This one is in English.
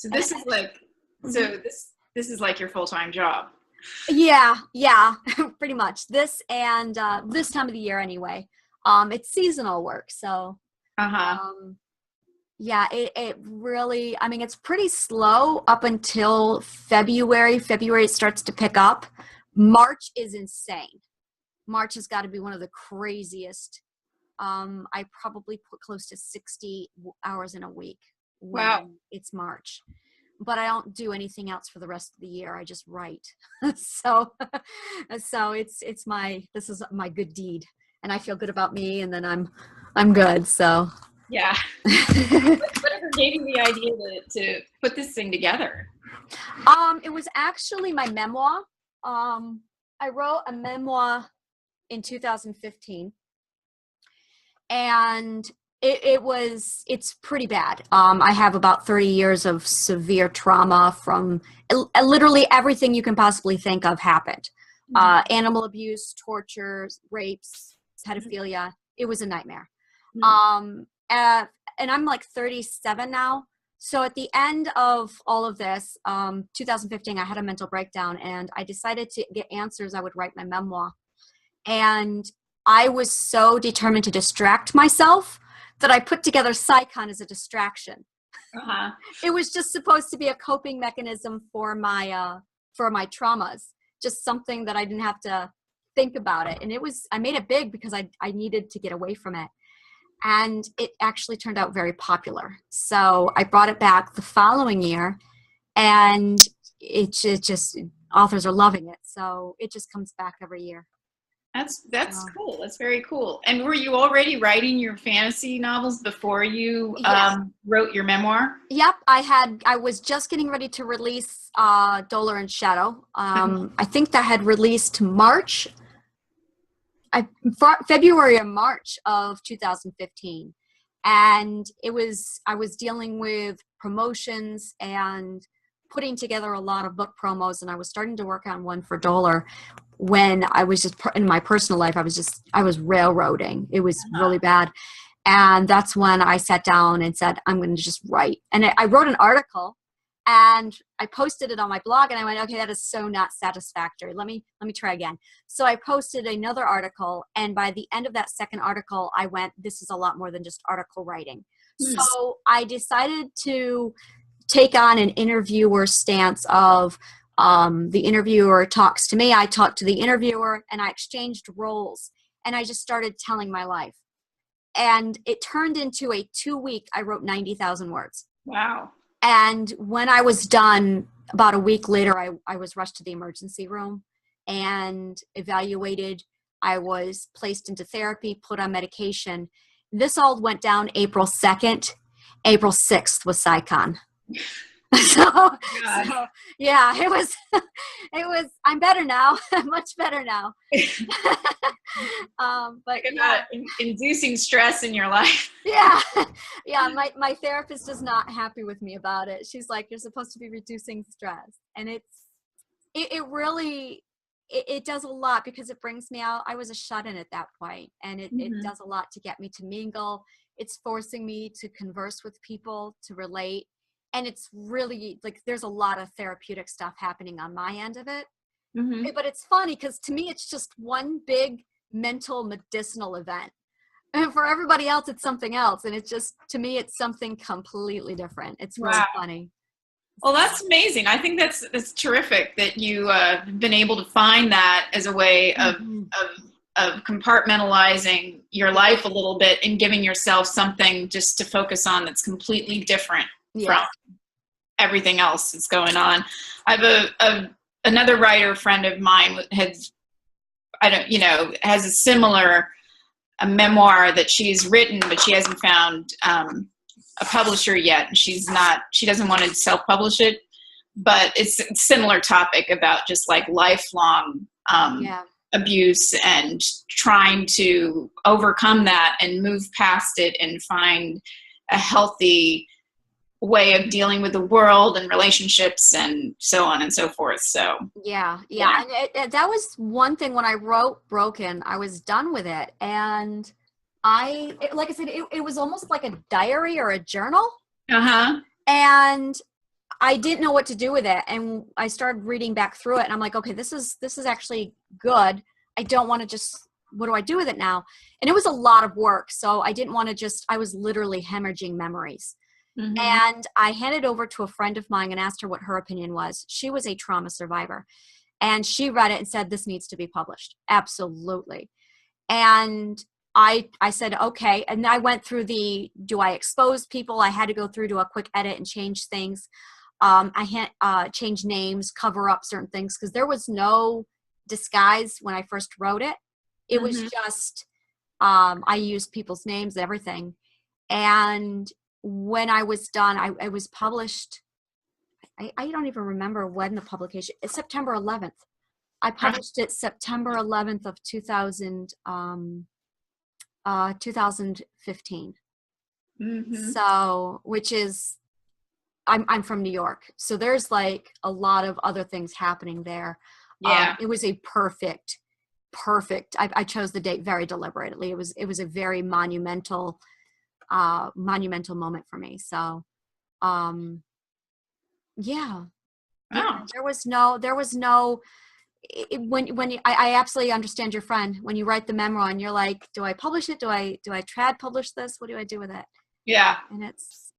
So this is like, so this is like your full-time job. Yeah, pretty much. This and this time of the year anyway. It's seasonal work, so Uh-huh. yeah, it really, I mean, it's pretty slow up until February. February it starts to pick up. March is insane. March has got to be one of the craziest. I probably put close to 60 hours in a week Wow. when it's March. But I don't do anything else for the rest of the year. I just write. so it's my, this is my good deed, and I feel good about me, and then I'm good. So Yeah. Whatever gave you the idea to put this thing together? it was actually my memoir. I wrote a memoir in 2015, and it's pretty bad. I have about 30 years of severe trauma from literally everything you can possibly think of happened. Animal abuse, torture, rapes, pedophilia. It was a nightmare. And I'm like 37 now. So at the end of all of this, 2015, I had a mental breakdown, and I decided to get answers. I would write my memoir. And I was so determined to distract myself that I put together CyCon as a distraction. It was just supposed to be a coping mechanism for my traumas, just something that I didn't have to think about it. And I made it big because I needed to get away from it. And it actually turned out very popular. So I brought it back the following year, and it just authors are loving it. So it just comes back every year. That's cool. That's very cool. And were you already writing your fantasy novels before you wrote your memoir? Yep, I was just getting ready to release Dollar and Shadow. I think that had released February or March of 2015. And I was dealing with promotions and putting together a lot of book promos, and I was starting to work on one for Dollar when I was just in my personal life. I was railroading. It was really bad. And that's when I sat down and said, I'm going to just write. And I wrote an article, and I posted it on my blog, and I went, okay, that is so not satisfactory. Let me try again. So I posted another article, and by the end of that second article, I went, this is a lot more than just article writing. So I decided to take on an interviewer stance of the interviewer talks to me, I talk to the interviewer, and I exchanged roles, and I just started telling my life. And it turned into a 2-week, I wrote 90,000 words. Wow. And when I was done, about a week later, I was rushed to the emergency room and evaluated. I was placed into therapy, put on medication. This all went down April 2nd. April 6th was CyCon. So yeah, it was, I'm better now. Much better now. But yeah. Inducing stress in your life. Yeah. My therapist is not happy with me about it. She's like, you're supposed to be reducing stress. And it really does a lot, because it brings me out. I was a shut-in at that point, and it does a lot to get me to mingle. It's forcing me to converse with people, to relate. And it's really like, there's a lot of therapeutic stuff happening on my end of it. But it's funny because to me, it's just one big mental medicinal event. And for everybody else, it's something else. And it's just, to me, it's something completely different. It's really funny. Well, that's amazing. I think that's terrific that you have been able to find that as a way of compartmentalizing your life a little bit and giving yourself something just to focus on that's completely different from everything else that's going on. I have another writer friend of mine has a similar memoir that she's written, but she hasn't found a publisher yet. She doesn't want to self-publish it, but it's a similar topic about just like lifelong abuse and trying to overcome that and move past it and find a healthy way of dealing with the world and relationships and so on and so forth. So yeah. And that was one thing. When I wrote Broken, I was done with it, and like I said, it was almost like a diary or a journal. And I didn't know what to do with it. And I started reading back through it and I'm like, okay, this is actually good. I don't want to just, what do I do with it now? And it was a lot of work. So I didn't want to just, I was literally hemorrhaging memories. Mm-hmm. And I handed over to a friend of mine and asked her what her opinion was. She was a trauma survivor. And she read it and said, this needs to be published. Absolutely. And I said, okay. And I went through do I expose people? I had to go through to a quick edit and change things. I had change names, cover up certain things, because there was no disguise when I first wrote it. It was just, I used people's names, everything. And when I was done, I was published. I don't even remember when the publication. It's September 11th. I published it September 11th of 2015. So, which is, I'm from New York, so there's like a lot of other things happening there. Yeah. It was a perfect. I chose the date very deliberately. It was a very monumental moment for me. So, yeah. Wow. There was no, I absolutely understand your friend when you write the memo and you're like, do I publish it? Do I trad publish this? What do I do with it? Yeah. And it's